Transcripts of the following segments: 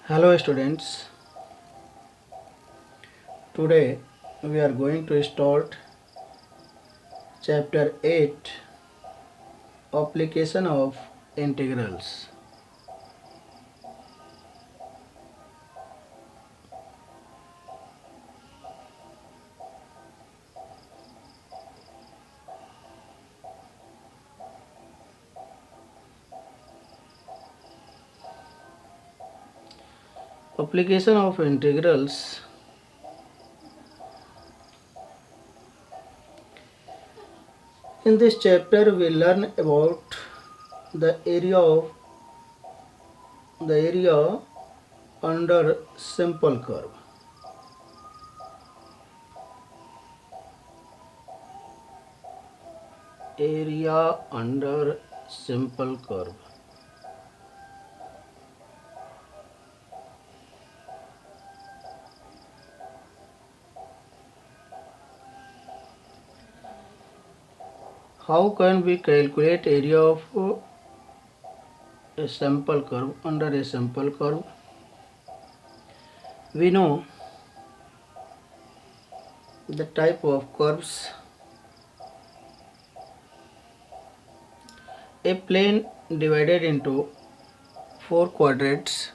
Hello students, today we are going to start chapter 8 Application of Integrals. Application of integrals. In this chapter we learn about the area under simple curve. Area under simple curve. How can we calculate area of a simple curve under a simple curve? We know the type of curves. A plane divided into 4 quadrants.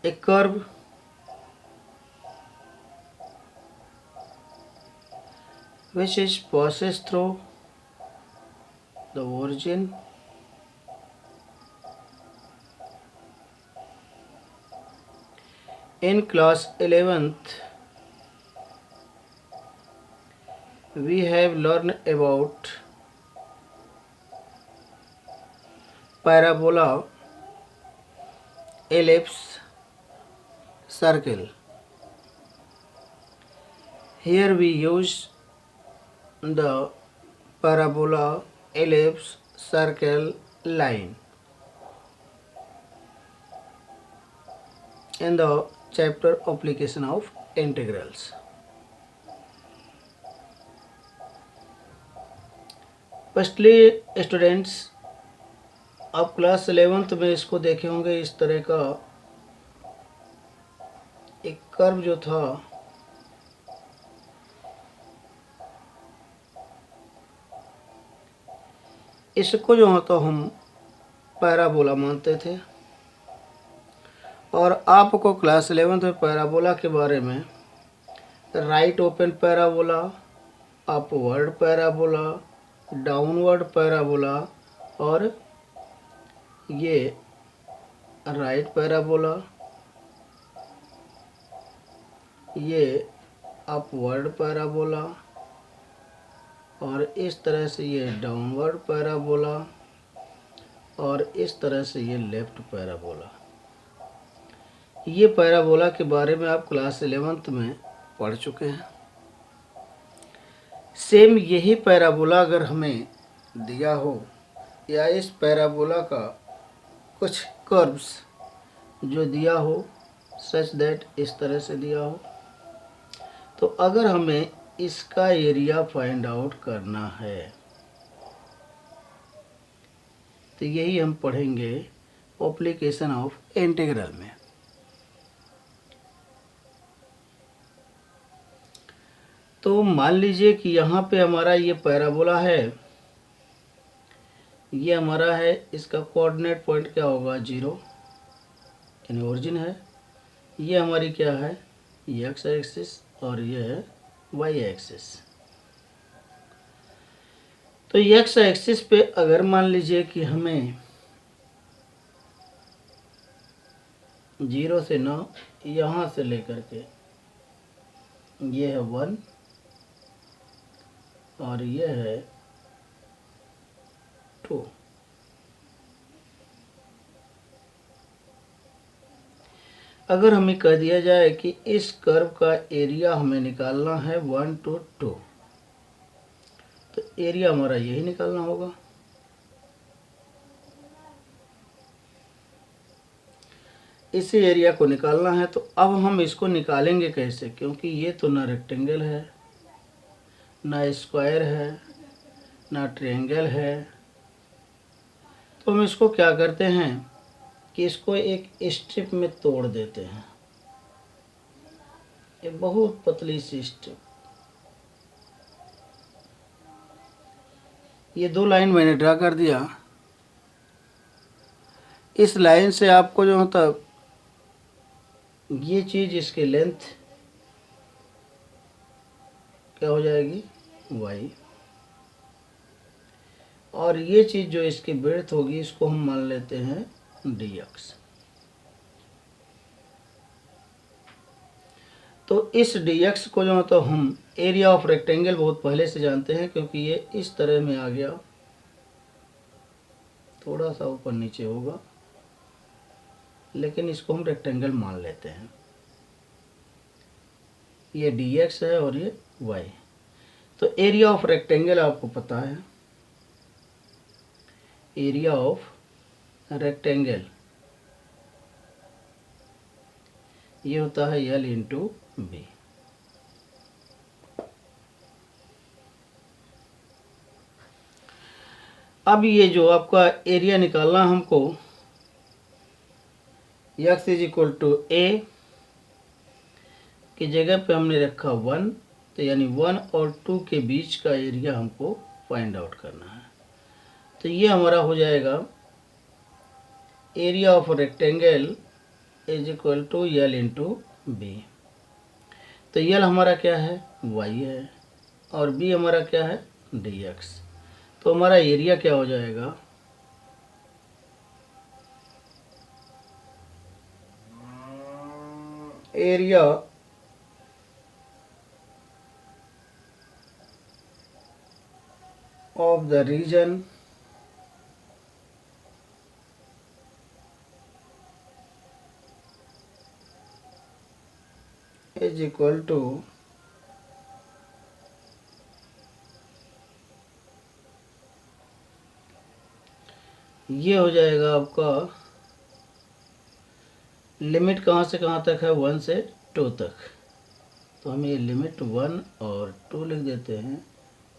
A curve which is passes through the origin in class 11th we have learned about parabola, ellipse, circle. Here we use the parabola, ellipse, circle, line in the chapter application of integrals. Firstly students आप class 11th में इसको देखे होंगे। इस तरह का एक curve जो था इसको जो होता हम पैराबोला मानते थे और आपको क्लास 11th में पैराबोला के बारे में right open parabola, upward parabola, downward parabola और ये राइट पैराबोला, ये अपवर्ड पैराबोला और इस तरह से ये डाउनवर्ड पैराबोला और इस तरह से ये लेफ्ट पैराबोला। ये पैराबोला के बारे में आप क्लास 11th में पढ़ चुके हैं। सेम यही पैराबोला अगर हमें दिया हो या इस पैराबोला का कुछ कर्व्स जो दिया हो सच दैट इस तरह से दिया हो, तो अगर हमें इसका एरिया फाइंड आउट करना है तो यही हम पढ़ेंगे एप्लीकेशन ऑफ इंटीग्रल में। तो मान लीजिए कि यहाँ पे हमारा ये पैराबोला है, ये हमारा है, इसका कोऑर्डिनेट पॉइंट क्या होगा 0 यानी ओरिजिन है। ये हमारी क्या है एक्स एक्सिस और ये है वाई एक्सिस। तो एक्स एक्सिस पे अगर मान लीजिए कि हमें 0 से 9 यहाँ से लेकर के ये है 1 और ये है 2। अगर हमें कह दिया जाए कि इस कर्व का एरिया हमें निकालना है 1 to 2, तो एरिया हमारा यही निकालना होगा। इसी एरिया को निकालना है। तो अब हम इसको निकालेंगे कैसे, क्योंकि ये तो ना रेक्टेंगल है, ना स्क्वायर है, ना ट्रायंगल है, तो हम इसको क्या करते हैं कि इसको एक स्ट्रिप में तोड़ देते हैं, एक बहुत पतली सी स्ट्रिप। ये 2 लाइन मैंने ड्रा कर दिया। इस लाइन से आपको जो होता ये चीज़, इसकी लेंथ क्या हो जाएगी, y, और ये चीज़ जो इसकी विड्थ होगी इसको हम मान लेते हैं dx। तो इस dx को जो है तो हम एरिया ऑफ रेक्टेंगल बहुत पहले से जानते हैं, क्योंकि ये इस तरह में आ गया, थोड़ा सा ऊपर नीचे होगा, लेकिन इसको हम रेक्टेंगल मान लेते हैं। ये dx है और ये y। तो एरिया ऑफ रेक्टेंगल आपको पता है, एरिया ऑफ रेक्टेंगल ये होता है L इंटू बी। अब ये जो आपका एरिया निकालना हमको, x is equal to a की जगह पे हमने रखा 1, तो यानी 1 और 2 के बीच का एरिया हमको फाइंड आउट करना है। तो ये हमारा हो जाएगा area of rectangle is equal to L into B. तो L हमारा क्या है, y है, और b हमारा क्या है, dx। तो हमारा एरिया क्या हो जाएगा, area of the region is equal to ये हो जाएगा आपका, लिमिट कहाँ से कहाँ तक है, 1 से 2 तक। तो हम ये लिमिट 1 और 2 लिख देते हैं,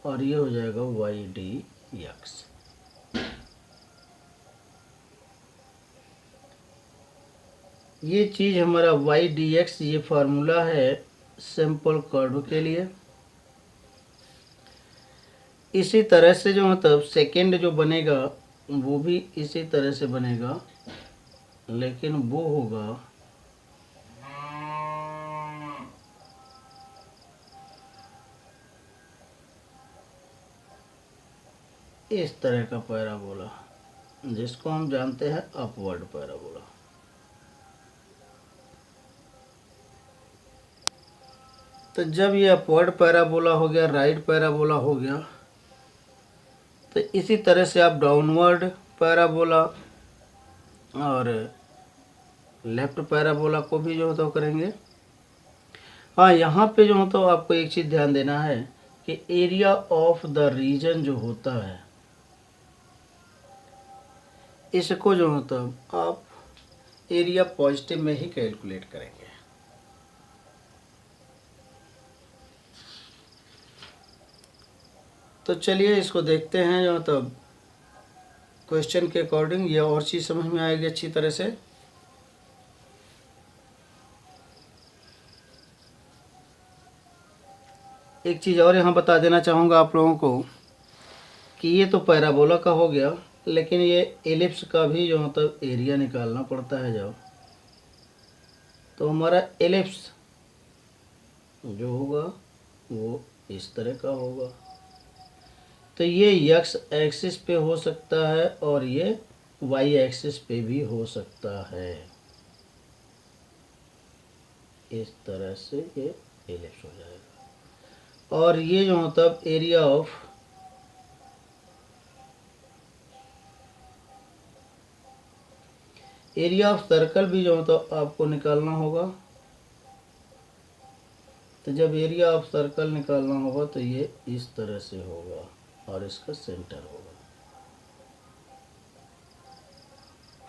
और ये हो जाएगा y dx। ये चीज़ हमारा y dx, ये फार्मूला है सिंपल कर्व के लिए। इसी तरह से जो मतलब सेकेंड जो बनेगा वो भी इसी तरह से बनेगा, लेकिन वो होगा इस तरह का पैराबोला, जिसको हम जानते हैं अपवर्ड पैराबोला। तो जब ये अपवर्ड पैराबोला हो गया, राइट पैराबोला हो गया, तो इसी तरह से आप डाउनवर्ड पैराबोला और लेफ्ट पैराबोला को भी जो तो करेंगे। हाँ, यहाँ पे जो तो आपको एक चीज़ ध्यान देना है कि एरिया ऑफ द रीजन जो होता है, इसको जो होता आप एरिया पॉजिटिव में ही कैलकुलेट करेंगे। तो चलिए इसको देखते हैं, जो मतलब क्वेश्चन के अकॉर्डिंग ये और चीज़ समझ में आएगी अच्छी तरह से। एक चीज़ और यहाँ बता देना चाहूँगा आप लोगों को कि ये तो पैराबोला का हो गया, लेकिन ये एलिप्स का भी जो मतलब एरिया निकालना पड़ता है जब, तो हमारा एलिप्स जो होगा वो इस तरह का होगा। तो ये x एक्सिस पे हो सकता है और ये y एक्सिस पे भी हो सकता है। इस तरह से ये एलिप्स हो जाएगा। और ये जो मतलब एरिया ऑफ सर्कल भी जो तो आपको निकालना होगा। तो जब एरिया ऑफ सर्कल निकालना होगा तो ये इस तरह से होगा और इसका सेंटर होगा।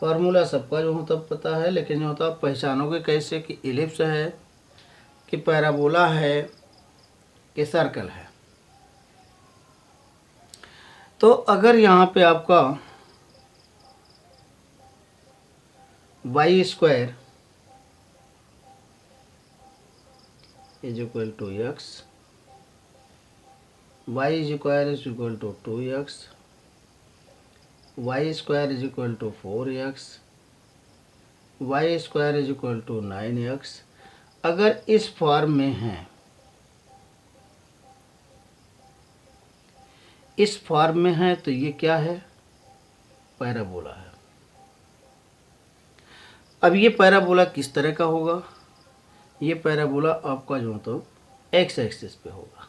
फार्मूला सबका जो होता पता है, लेकिन जो होता आप पहचानोगे कैसे कि एलिप्स है कि पैराबोला है कि सर्कल है। तो अगर यहाँ पे आपका Y square is equal to X, Y square is equal to 2x, Y square is equal to 4x, Y square is equal to 9x। अगर इस फॉर्म में है, इस फॉर्म में है तो ये क्या है? पैराबोला है। अब ये पैराबोला किस तरह का होगा? ये पैराबोला आपका जो तो एक्स एक्सिस पे होगा।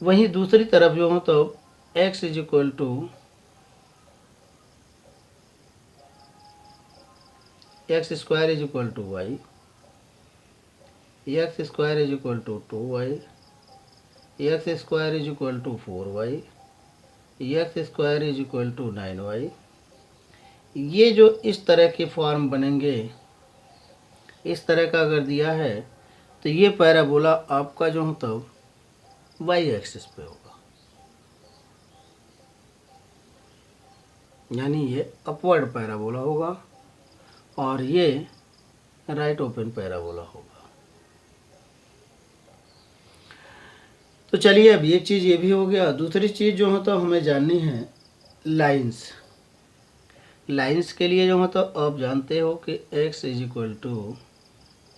वहीं दूसरी तरफ जो हो तो X is equal to X square is equal to Y, X square is equal to 2y, X square is equal to 4y, x square is equal to 9y। ये जो इस तरह के फॉर्म बनेंगे, इस तरह का अगर दिया है तो ये पैराबोला आपका जो हो तो वाई एक्सिस पे होगा, यानी ये अपवर्ड पैराबोला होगा और ये राइट ओपन पैराबोला होगा। तो चलिए, अब एक चीज़ ये भी हो गया। दूसरी चीज़ जो है तो हमें जाननी है लाइंस। लाइंस के लिए जो है तो आप जानते हो कि x is equal to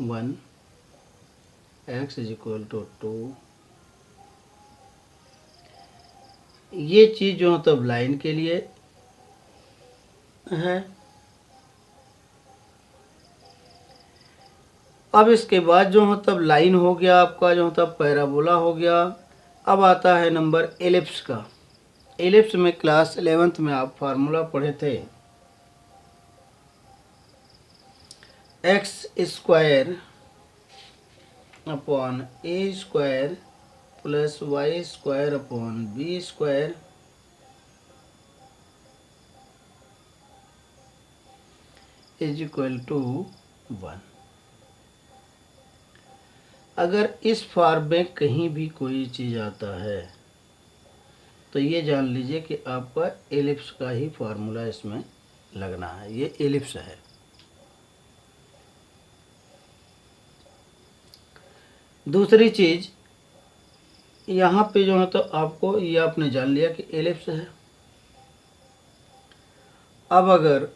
1, x is equal to 2। ये चीज़ जो है तो लाइन के लिए है। अब इसके बाद जो है तब लाइन हो गया, आपका जो है तब पैराबोला हो गया। अब आता है नंबर एलिप्स का। एलिप्स में क्लास 11th में आप फार्मूला पढ़े थे, X square upon A square plus Y square upon B square is equal to 1। अगर इस फॉर्म में कहीं भी कोई चीज़ आता है तो ये जान लीजिए कि आपका एलिप्स का ही फार्मूला इसमें लगना है। ये एलिप्स है। दूसरी चीज़ यहाँ पे जो है तो आपको ये आपने जान लिया कि एलिप्स है। अब अगर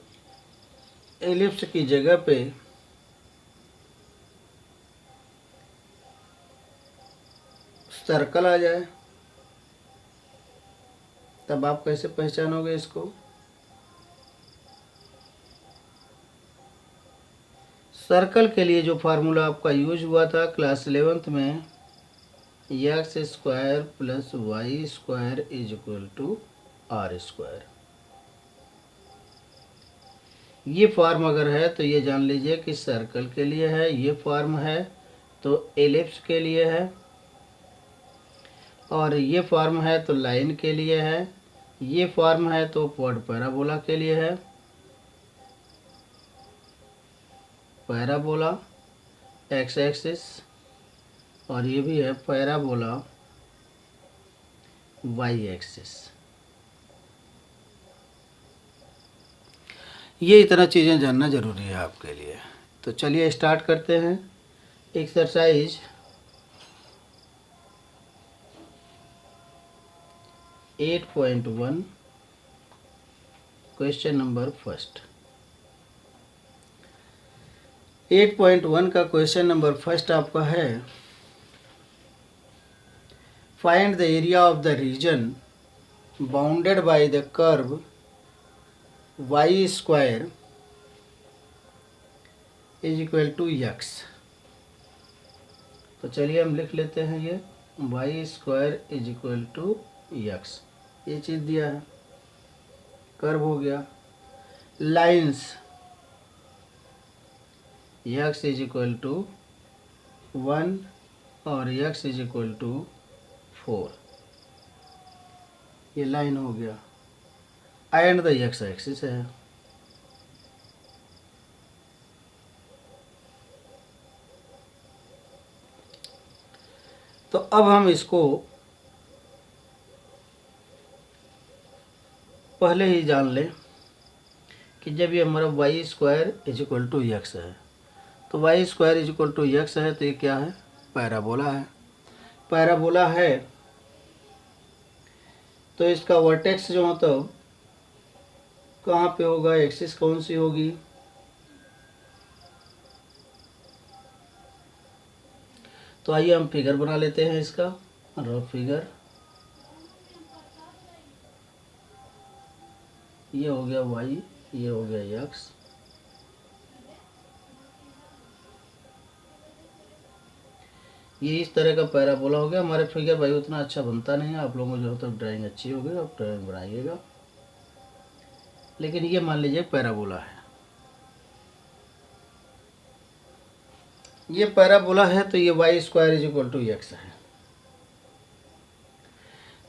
एलिप्स की जगह पे सर्कल आ जाए तब आप कैसे पहचानोगे इसको? सर्कल के लिए जो फार्मूला आपका यूज हुआ था क्लास 11th में, x square plus Y square is equal to r square. ये फॉर्म अगर है तो ये जान लीजिए कि सर्कल के लिए है। ये फॉर्म है तो एलिप्स के लिए है, और ये फॉर्म है तो लाइन के लिए है। ये फॉर्म है तो अपवर्ड पैराबोला के लिए है। पैराबोला एक्स एक्सिस, और ये भी है पैराबोला वाई एक्सिस। ये इतना चीज़ें जानना ज़रूरी है आपके लिए। तो चलिए स्टार्ट करते हैं। Exercise 8.1 question number first. 8.1 का क्वेश्चन नंबर फर्स्ट आपका है, find the area of the region bounded by the curve y square is equal to x. तो चलिए हम लिख लेते हैं ये y square is equal to x. ये चीज़ दिया है, कर्व हो गया। Lines x is equal to 1 और एक्स इज इक्वल टू 4, ये लाइन हो गया। एंड द एक्स एक्सिस है। तो अब हम इसको पहले ही जान लें कि जब ये हमारा y square is equal to x है, तो y square is equal to x है, तो ये क्या है, पैराबोला है। पैराबोला है तो इसका वर्टेक्स जो मतलब कहाँ पे होगा, एक्सिस कौन सी होगी, तो आइए हम फिगर बना लेते हैं इसका, रफ फिगर। ये हो गया वाई, ये हो गया यक्स। ये इस तरह का पैराबोला हो गया। हमारे फिगर भाई उतना अच्छा बनता नहीं है, आप लोगों को जो है तो ड्राइंग अच्छी होगी, आप ड्राइंग बनाइएगा। लेकिन ये मान लीजिए पैराबोला है, ये पैराबोला है, तो ये y square is equal to x है।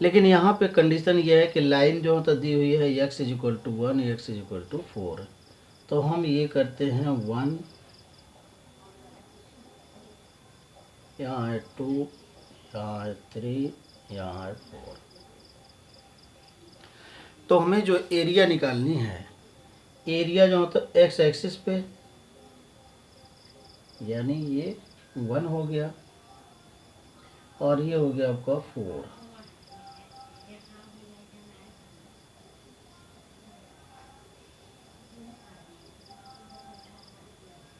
लेकिन यहाँ पे कंडीशन ये है कि लाइन जो तो दी हुई है x is equal to 1, x is equal to 4। तो हम ये करते हैं 1, यहाँ है 2, यहाँ है 3, यहाँ है 4। तो हमें जो एरिया निकालनी है, एरिया जो तो एक्स एक्सिस पे, यानी ये 1 हो गया और ये हो गया आपका 4।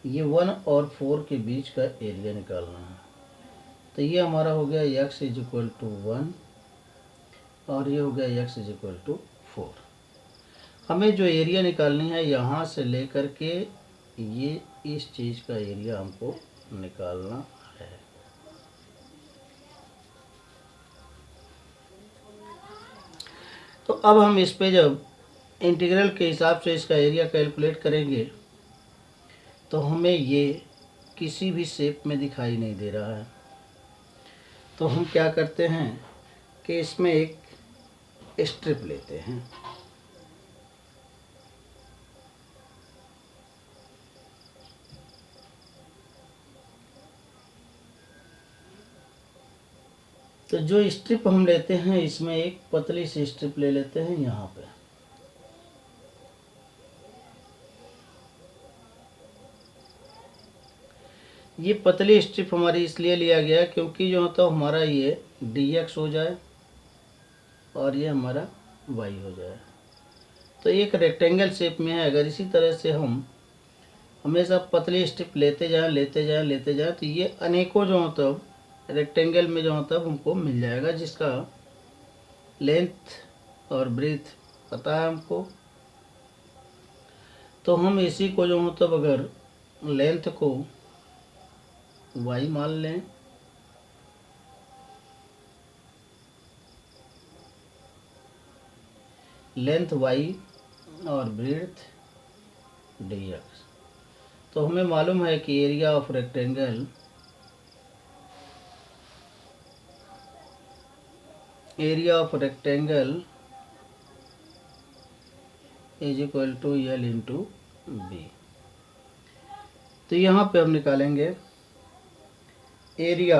ये 1 और 4 के बीच का एरिया निकालना है। तो ये हमारा हो गया एक्स इज इक्वल टू 1 और ये हो गया एक्स इज इक्वल टू 4। हमें जो एरिया निकालनी है यहाँ से लेकर के ये इस चीज़ का एरिया हमको निकालना है। तो अब हम इस पे जब इंटीग्रल के हिसाब से इसका एरिया कैलकुलेट करेंगे तो हमें ये किसी भी शेप में दिखाई नहीं दे रहा है। तो हम क्या करते हैं कि इसमें एक स्ट्रिप लेते हैं, तो जो स्ट्रिप हम लेते हैं इसमें एक पतली सी स्ट्रिप ले लेते हैं यहाँ पे। ये पतली स्ट्रिप हमारी इसलिए लिया गया क्योंकि जो तो हमारा ये dx हो जाए और ये हमारा y हो जाए। तो एक रेक्टेंगल शेप में है, अगर इसी तरह से हम हमेशा पतली स्ट्रिप लेते जाएं लेते जाएं लेते जाएं तो ये अनेकों जो मतलब रेक्टेंगल में जो मतलब हमको मिल जाएगा, जिसका लेंथ और ब्रीथ पता है हमको। तो हम इसी को जो मतलब अगर लेंथ को y मान लें, लेंथ y और ब्रीथ dx, तो हमें मालूम है कि area of rectangle is equal to l into B. तो यहाँ पे हम निकालेंगे area,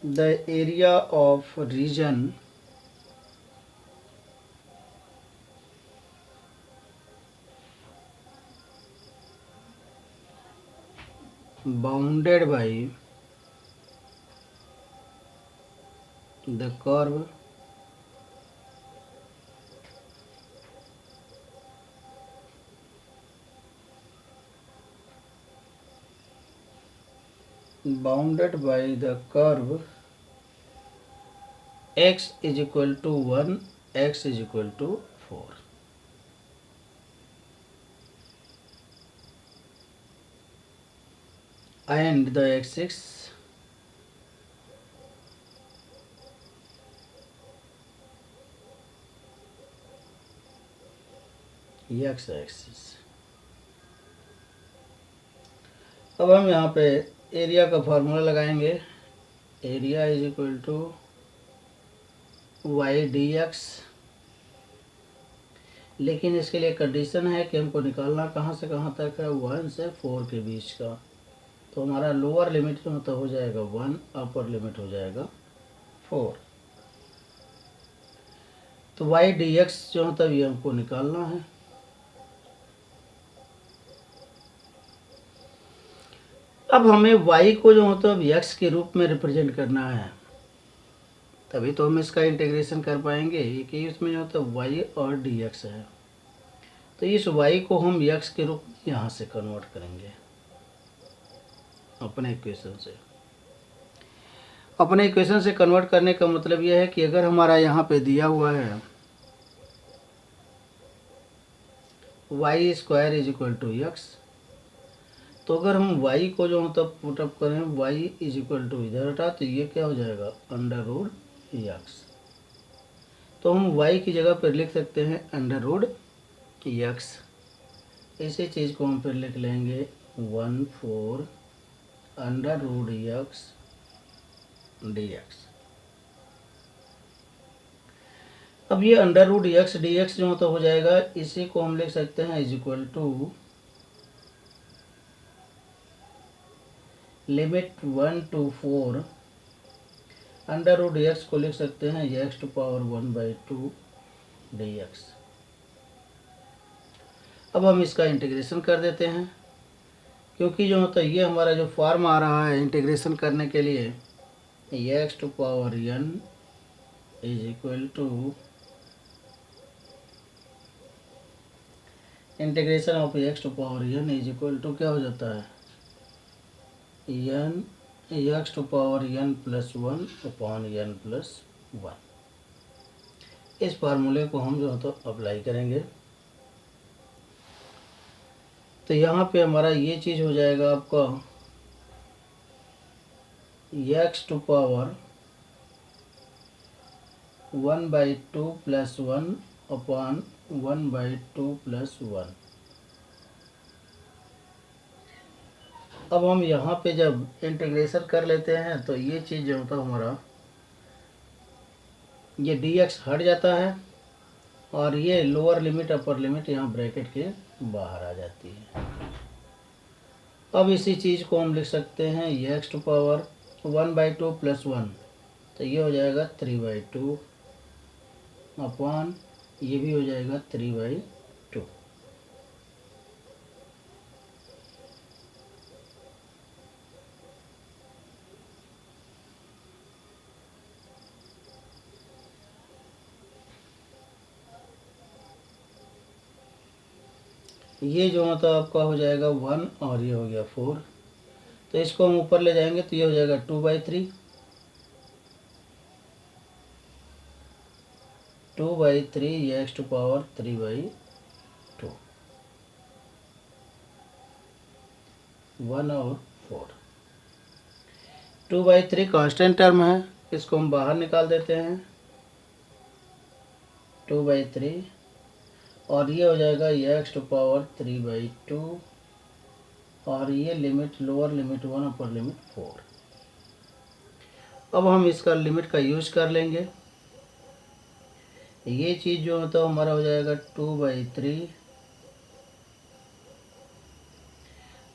the area of region bounded by the curve x is equal to 1, x is equal to 4। and the axis x axis। अब हम यहाँ पे area का फॉर्मूला लगाएंगे, area is equal to y d x. लेकिन इसके लिए condition है कि हमको निकालना कहाँ से कहाँ तक है, 1 से 4 के बीच का। तो हमारा लोअर लिमिट जो मतलब हो जाएगा 1, अपर लिमिट हो जाएगा 4। तो वाई डी एक्स जो होता है ये हमको निकालना है। अब हमें y को जो होता है x के रूप में रिप्रेजेंट करना है, तभी तो हम इसका इंटीग्रेशन कर पाएंगे कि इसमें जो होता है y और dx है। तो इस y को हम x के रूप में यहाँ से कन्वर्ट करेंगे अपने इक्वेशन से। अपने इक्वेशन से कन्वर्ट करने का मतलब यह है कि अगर हमारा यहाँ पे दिया हुआ है y square is equal to x, तो अगर हम y को जो होता पुटअप करें y इज इक्वल टू इधर हटा तो ये क्या हो जाएगा अंडर रूट एक्स। तो हम y की जगह पर लिख सकते हैं अंडर रूट एक्स। इसी चीज़ को हम फिर लिख लेंगे 1/4 अंडर रूट एक्स dx। अब ये अंडर रूट एक्स dx जो होता हो जाएगा, इसी को हम लिख सकते हैं is equal to limit 1 to 4 under root x को लिख सकते हैं x to पावर 1/2 dx। अब हम इसका इंटीग्रेशन कर देते हैं, क्योंकि जो होता है ये हमारा जो फॉर्म आ रहा है इंटीग्रेशन करने के लिए x to power n is equal to integration of x to power n is equal to क्या हो जाता है n x to power n plus 1 upon n plus 1। इस फार्मूले को हम जो है तो अप्लाई करेंगे, तो यहाँ पे हमारा ये चीज़ हो जाएगा आपका x to power 1/2 plus 1 upon 1/2 plus 1। अब हम यहाँ पे जब इंटीग्रेशन कर लेते हैं तो ये चीज़ जो होता है हमारा ये dx हट जाता है और ये लोअर लिमिट अपर लिमिट यहाँ ब्रैकेट के बाहर आ जाती है। अब इसी चीज़ को हम लिख सकते हैं x to पावर 1/2 प्लस 1, तो ये हो जाएगा 3/2 अपॉन ये भी हो जाएगा 3/2। ये जो मतलब आपका हो जाएगा 1 और ये हो गया 4, तो इसको हम ऊपर ले जाएंगे तो ये हो जाएगा 2/3 ये x to पावर 3/2 1 और 4। 2/3 कांस्टेंट टर्म है, इसको हम बाहर निकाल देते हैं 2/3 और ये हो जाएगा x to पावर 3/2 और ये limit lower limit 1 upper limit 4। अब हम इसका लिमिट का यूज कर लेंगे, ये चीज़ जो होता है हमारा हो जाएगा 2/3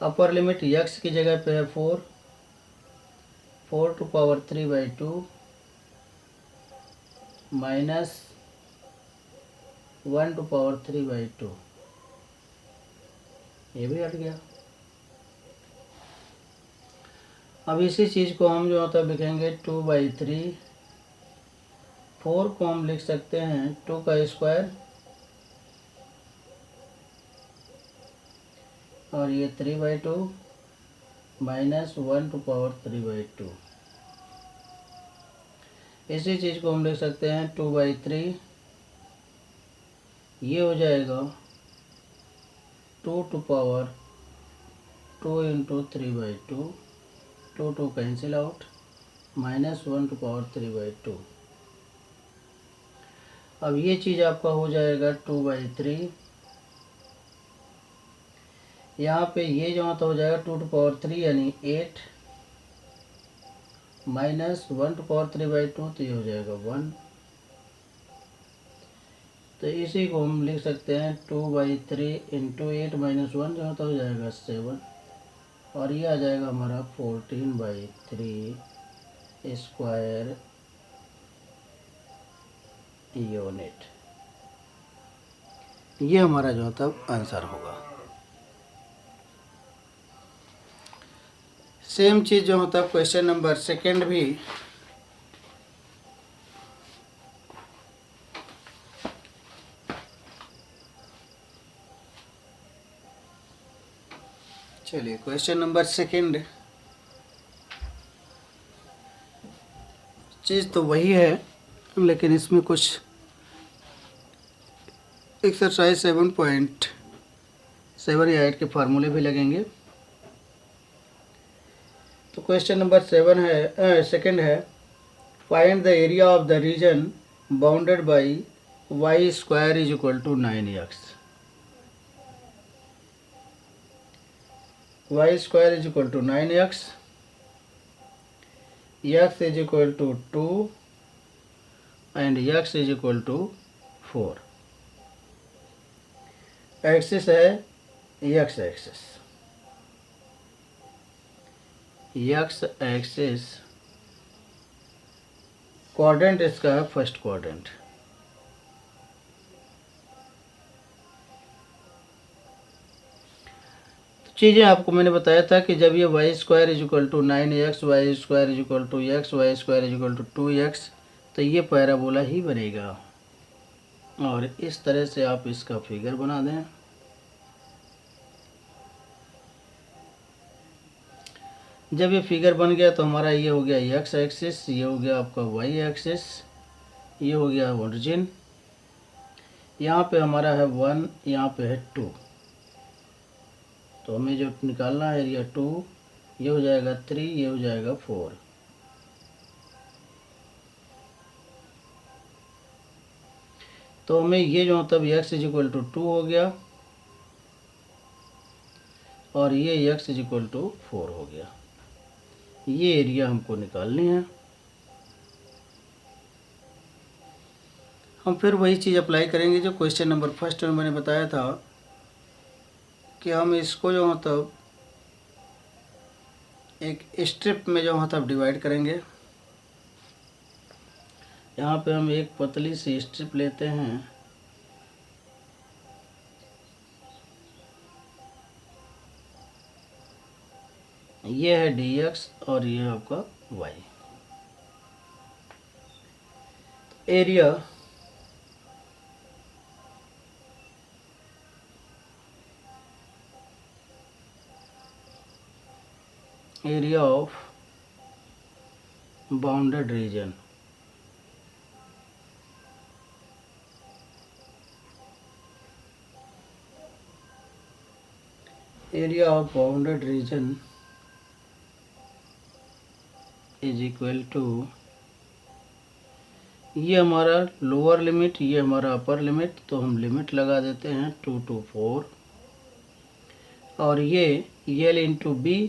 अपर लिमिट x की जगह पे है 4 to power 3/2 minus 1 to power 3/2, ये भी हट गया। अब इसी चीज़ को हम जो होता है लिखेंगे 2/3, 4 को हम लिख सकते हैं 2 का स्क्वायर और ये 3/2 माइनस 1 to पावर 3/2। इसी चीज़ को हम लिख सकते हैं 2/3, ये हो जाएगा 2 to power 2 into 3/2, 2 cancel out minus 1 to power 3/2। अब ये चीज़ आपका हो जाएगा 2/3, यहाँ पे ये जो तो हो जाएगा 2 to पावर 3 यानी 8 माइनस 1 to पावर 3/2, तो ये हो जाएगा 1। तो इसी को हम लिख सकते हैं 2/3 इंटू 8 माइनस 1 जो तो हो जाएगा 7 और ये आ जाएगा हमारा 14/3 स्क्वायर यूनिट। ये हमारा जो तब आंसर होगा। सेम चीज़ जो होता है क्वेश्चन नंबर सेकंड भी चलिए क्वेश्चन नंबर सेकंड चीज़ तो वही है, लेकिन इसमें कुछ एक्सरसाइज 7.7 या 8 के फार्मूले भी लगेंगे। तो क्वेश्चन नंबर सेकंड है find the area of the region bounded by y square is equal to 9x। Y square is equal to 9x, x is equal to 2 and x is equal to 4। Axis है x axis, x axis quadrant इसका है first quadrant. चीज़ें आपको मैंने बताया था कि जब ये y square is equal to 9x, y square is equal to x, y square is equal to 2x, तो ये पैराबोला ही बनेगा। और इस तरह से आप इसका फिगर बना दें। जब ये फिगर बन गया तो हमारा ये हो गया x एक्सिस, ये हो गया आपका y एक्सिस, ये हो गया ओरिजिन, यहाँ पे हमारा है 1, यहाँ पे है 2, तो हमें जो निकालना है एरिया 2, ये हो जाएगा 3, ये हो जाएगा 4। तो हमें ये जो तब x इज इक्वल टू 2 हो गया और ये x इज इक्वल टू 4 हो गया। ये एरिया हमको निकालनी है। हम फिर वही चीज़ अप्लाई करेंगे जो क्वेश्चन नंबर फर्स्ट में मैंने बताया था कि हम इसको जो मतलब एक स्ट्रिप में जो मतलब डिवाइड करेंगे। यहाँ पे हम एक पतली सी स्ट्रिप लेते हैं, ये है dx और ये आपका y। Area area of bounded region, area of bounded region is equal to, ये हमारा लोअर लिमिट, ये हमारा अपर लिमिट, तो हम लिमिट लगा देते हैं 2 to 4। और ये यल इंटू बी,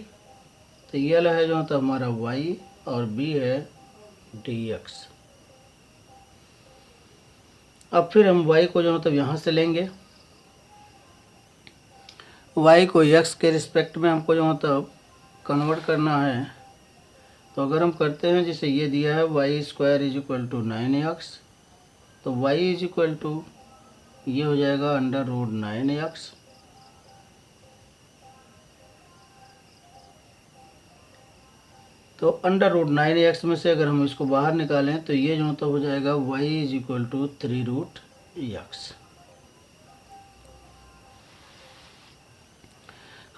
तो यल है जो तो हमारा y और b है dx। अब फिर हम y को जो मतलब यहाँ से लेंगे, y को x के रिस्पेक्ट में हमको जो मतलब कन्वर्ट करना है। तो अगर हम करते हैं, जैसे ये दिया है y square is equal to 9x, तो y इज इक्वल टू ये हो जाएगा अंडर रूट 9x, तो अंडर रूट 9x में से अगर हम इसको बाहर निकालें तो ये जो तो हो जाएगा y is equal to 3 root x।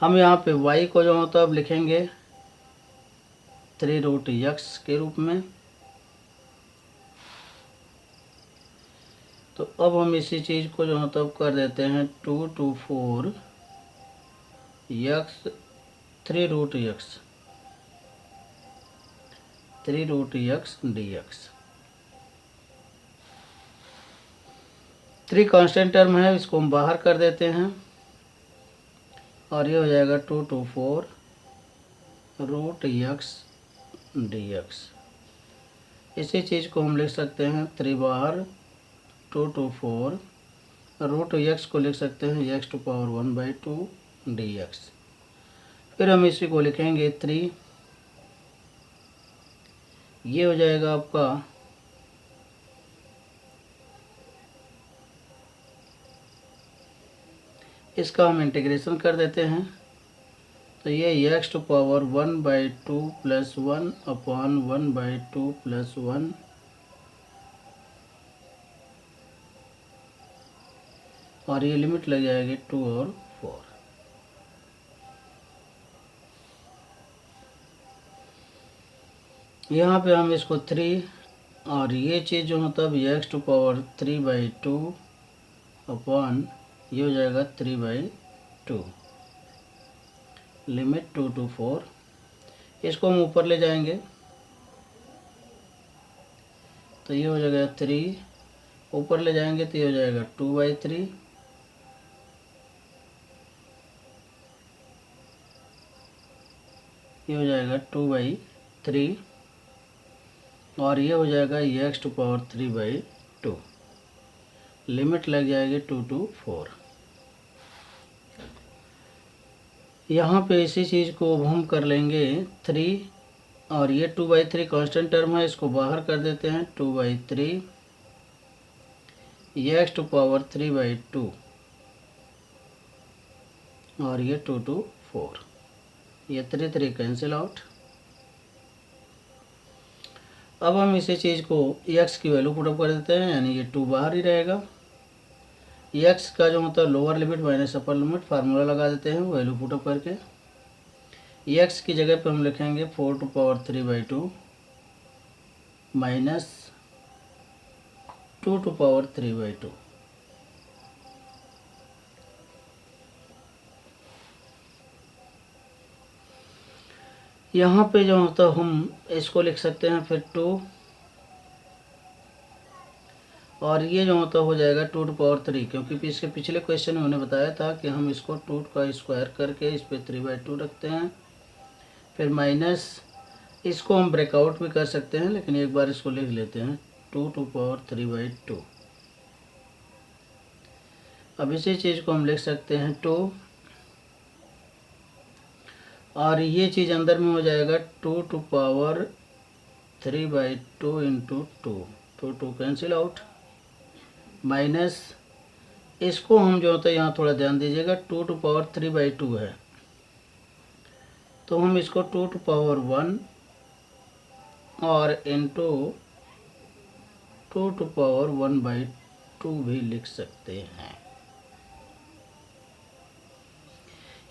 हम यहाँ पे y को जो होता अब लिखेंगे 3 रूट x के रूप में। तो अब हम इसी चीज़ को जो मतलब कर देते हैं 2 to 4 x 3 root x, 3 root x dx। 3 constant term है, इसको हम बाहर कर देते हैं और ये हो जाएगा 2 to 4 रूट x dx। इसी चीज़ को हम लिख सकते हैं 3 बाहर 2 to 4 रूट x को लिख सकते हैं x to पावर 1/2 dx। फिर हम इसी को लिखेंगे 3, ये हो जाएगा आपका इसका हम इंटीग्रेशन कर देते हैं। तो ये x to power 1/2 plus 1 upon 1/2 plus 1 और ये लिमिट लग जाएगी 2 और 4। यहाँ पे हम इसको 3 और ये चीज़ जो है तब एक्स टू पावर 3/2 अपॉन ये हो जाएगा 3/2 लिमिट 2 to 4। इसको हम ऊपर ले जाएंगे तो ये हो जाएगा 3, ऊपर ले जाएंगे तो ये हो जाएगा 2/3 ये हो जाएगा 2/3 और ये हो जाएगा एक्स टू पावर 3/2 लिमिट लग जाएगी 2 to 4। यहाँ पे इसी चीज़ को अब हम कर लेंगे 3 और ये 2/3 कांस्टेंट टर्म है, इसको बाहर कर देते हैं 2/3 एक्स टू पावर 3/2 और ये 2 to 4, ये 3 कैंसिल आउट। अब हम इसी चीज़ को x की वैल्यू पुटअप कर देते हैं, यानी ये 2 बाहर ही रहेगा। x का जो होता है lower limit minus upper limit formula लगा देते हैं वैल्यू पुटअप करके। x की जगह पे हम लिखेंगे 4 to power 3/2 minus 2 to power 3/2। यहाँ पे जो होता है हम इसको लिख सकते हैं फिर 2 और ये जो होता हो जाएगा 2 to पावर 3, क्योंकि इसके पिछले क्वेश्चन में उन्होंने बताया था कि हम इसको 2 का स्क्वायर करके इस पर 3/2 रखते हैं। फिर माइनस इसको हम ब्रेकआउट भी कर सकते हैं, लेकिन एक बार इसको लिख लेते हैं 2 to पावर 3/2। अब इसी चीज़ को हम लिख सकते हैं 2 और ये चीज़ अंदर में हो जाएगा 2 to पावर 3/2 इंटू 2, तो 2 कैंसिल आउट माइनस इसको हम जो होता है यहाँ थोड़ा ध्यान दीजिएगा 2 to पावर 3/2 है, तो हम इसको 2 to पावर 1 और इंटू 2 to पावर 1/2 भी लिख सकते हैं।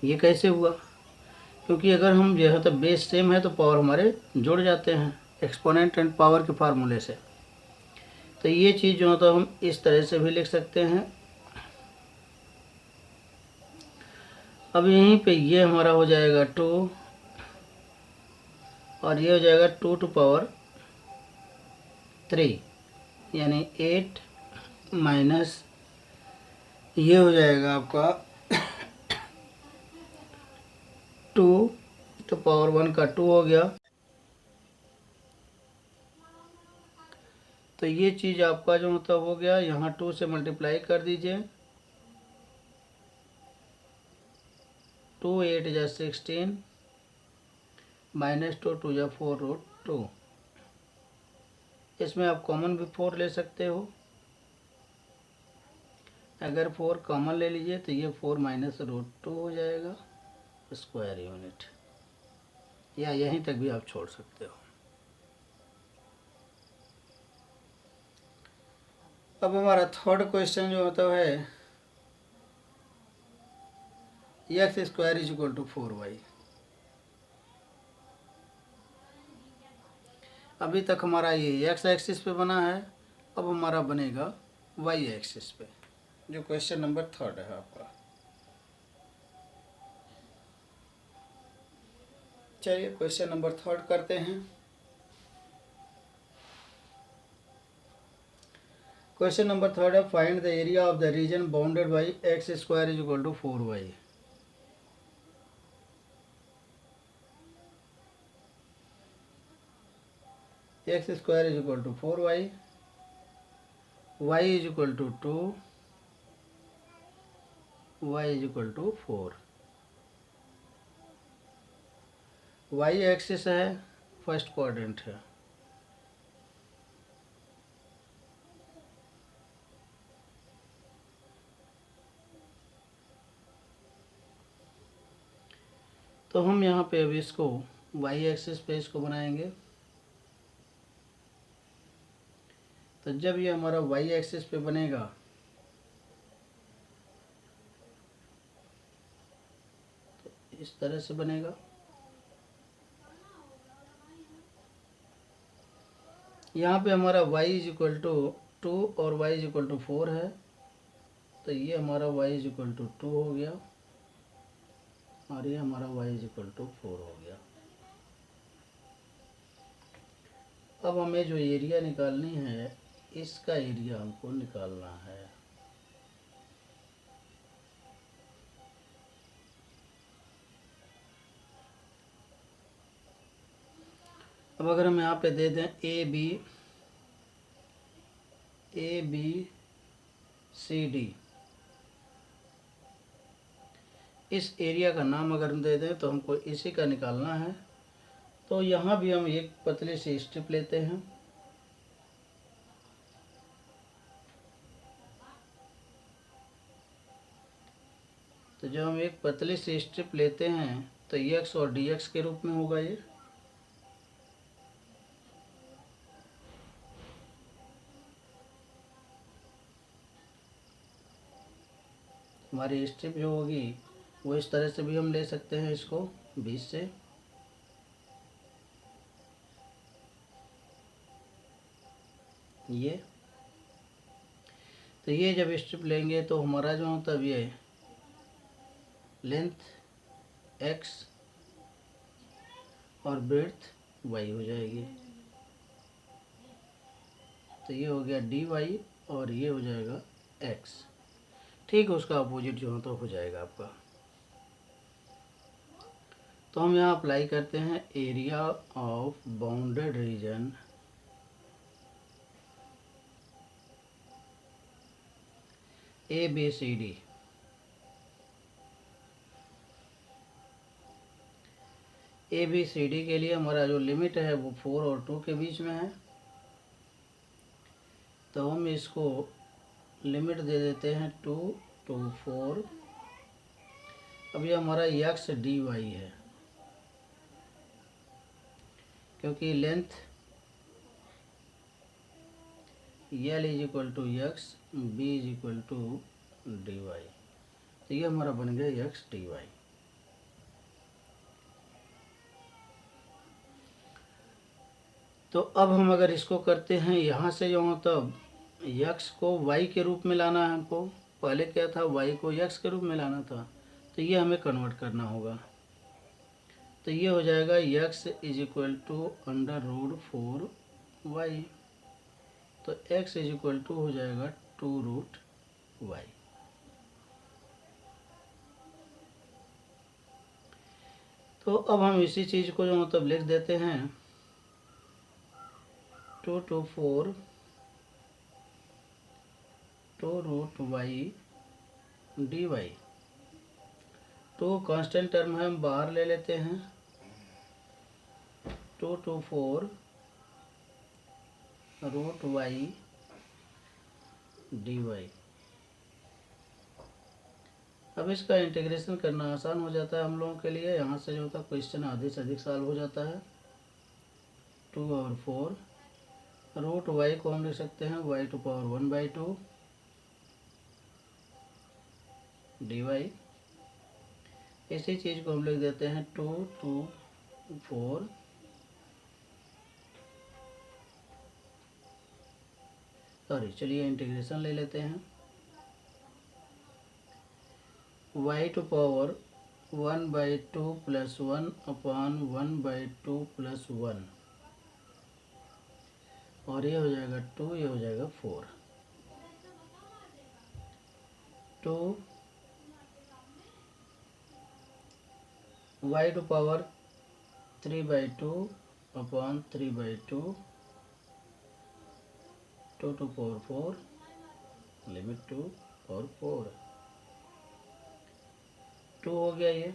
ये कैसे हुआ? क्योंकि अगर हम जो है तो बेस सेम है तो पावर हमारे जुड़ जाते हैं एक्सपोनेंट एंड पावर के फार्मूले से। तो ये चीज़ जो होता है हम इस तरह से भी लिख सकते हैं। अब यहीं पे ये हमारा हो जाएगा 2 और ये हो जाएगा 2 to पावर 3 यानी 8 माइनस ये हो जाएगा आपका 2 to पावर 1 का 2 हो गया। तो ये चीज़ आपका जो मतलब हो गया, यहाँ 2 से मल्टीप्लाई कर दीजिए, 2 8 जा 16 माइनस 2 2 जा 4 रूट 2। इसमें आप कॉमन भी 4 ले सकते हो, अगर 4 कॉमन ले लीजिए तो ये 4 माइनस रूट 2 हो जाएगा स्क्वायर यूनिट, या यहीं तक भी आप छोड़ सकते हो। अब हमारा थर्ड क्वेश्चन जो होता है x square is equal to 4y। अभी तक हमारा ये एक्स एक्सिस पे बना है, अब हमारा बनेगा वाई एक्सिस पे, जो क्वेश्चन नंबर थर्ड है आपका। चलिए क्वेश्चन नंबर थर्ड करते हैं। क्वेश्चन नंबर थर्ड है find the area of the region bounded by x square is equal to 4y। X square is equal to 4y, y is equal to 2, y is equal to 4। y axis है, first quadrant है, तो हम यहाँ पे अब इसको Y axis पे इसको बनाएंगे। तो जब ये हमारा वाई एक्सिस पे बनेगा तो इस तरह से बनेगा। यहाँ पे हमारा y इज इक्वल टू 2 और y इज इक्वल टू 4 है, तो ये हमारा y इज इक्वल टू 2 हो गया और ये हमारा y इज इक्वल टू 4 हो गया। अब हमें जो एरिया निकालनी है, इसका एरिया हमको निकालना है। अब अगर हम यहाँ पे दे दें ए बी सी डी, इस एरिया का नाम अगर हम दे दें तो हमको इसी का निकालना है। तो यहाँ भी हम एक पतली सी स्ट्रिप लेते हैं। तो जब हम एक पतली सी स्ट्रिप लेते हैं तो एक्स और डी एक्स के रूप में होगा ये। हमारी स्ट्रिप जो होगी वो इस तरह से भी हम ले सकते हैं इसको बीच से। ये तो ये जब स्ट्रिप लेंगे तो हमारा जो होता है ये लेंथ x और ब्रेड्थ y हो जाएगी। तो ये हो गया dy और ये हो जाएगा x। ठीक है, उसका अपोजिट जो होता हो जाएगा आपका। तो हम यहाँ अप्लाई करते हैं area of bounded region A B C D. A B C D के लिए हमारा जो लिमिट है वो 4 और 2 के बीच में है। तो हम इसको लिमिट दे देते हैं 2 to 4। अब ये हमारा एक्स डी वाई है, क्योंकि length l is equal to x, b is equal to d y. तो ये हमारा बन गया एक्स डी वाई। तो अब हम अगर इसको करते हैं यहाँ से जो तब यक्स को y के रूप में लाना है हमको। पहले क्या था, y को x के रूप में लाना था, तो ये हमें कन्वर्ट करना होगा। तो ये हो जाएगा x is equal to √4y। तो x इज इक्वल टू हो जाएगा 2√y। तो अब हम इसी चीज़ को जो मतलब लिख देते हैं 2 to 4 2√y dy। तो कांस्टेंट टर्म है, हम बाहर ले लेते हैं। 2 to 4 √y dy। अब इसका इंटीग्रेशन करना आसान हो जाता है हम लोगों के लिए। यहाँ से जो होता है क्वेश्चन आधे से अधिक सॉल्व हो जाता है। 2 और 4 √y को हम लिख सकते हैं y⁴ dy। इसी चीज़ को हम लिख देते हैं 2 to 4 चलिए इंटीग्रेशन ले लेते हैं। y⁴ 1/2 + 1 अपॉन 1/2 + 1 और ये हो जाएगा 2, ये हो जाएगा 4। 2 y⁴ 3/2 upon 3/2 2 to power 4 limit 2 और 4 2 हो गया। ये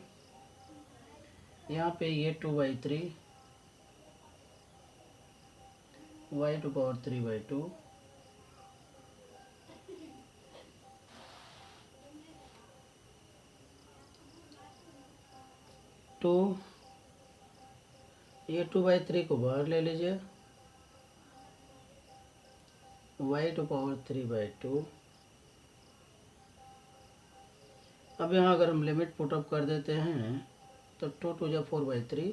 यहाँ पे ये 2/3 y⁴ 3/2 2 2, ये 2/3 को बाहर ले लीजिए, y⁴/2। अब यहाँ अगर हम लिमिट पुटअप कर देते हैं तो 2 × 2 = 4/3,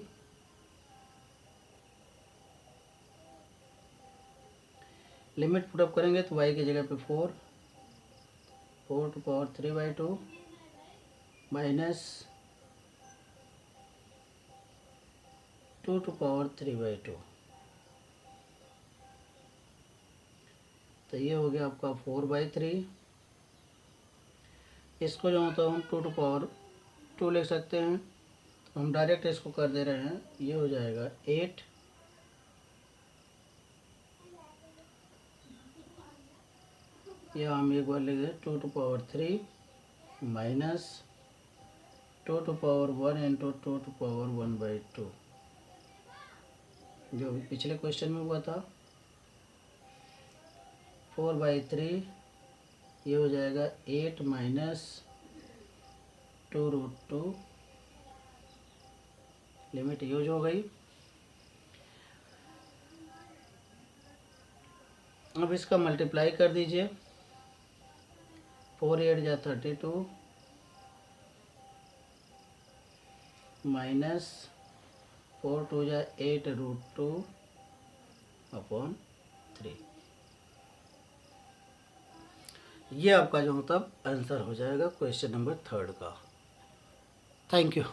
लिमिट पुटअप करेंगे तो y की जगह पे 4 4⁴/3/2 माइनस 2⁴/3/2, तो ये हो गया आपका 4/3। इसको जो होता है हम 2⁴ लिख सकते हैं, तो हम डायरेक्ट इसको कर दे रहे हैं, ये हो जाएगा 8, या हम एक बार लिख दें 2⁴ माइनस 2⁴ × 2⁴1/2, जो भी पिछले क्वेश्चन में हुआ था। 4/3 ये हो जाएगा 8 माइनस 2√2, लिमिट यूज हो गई। अब इसका मल्टीप्लाई कर दीजिए, 4 × 8 = 32 माइनस 4 × 2 = 8√2/3। ये आपका जो मतलब आंसर हो जाएगा क्वेश्चन नंबर 3 का। Thank you.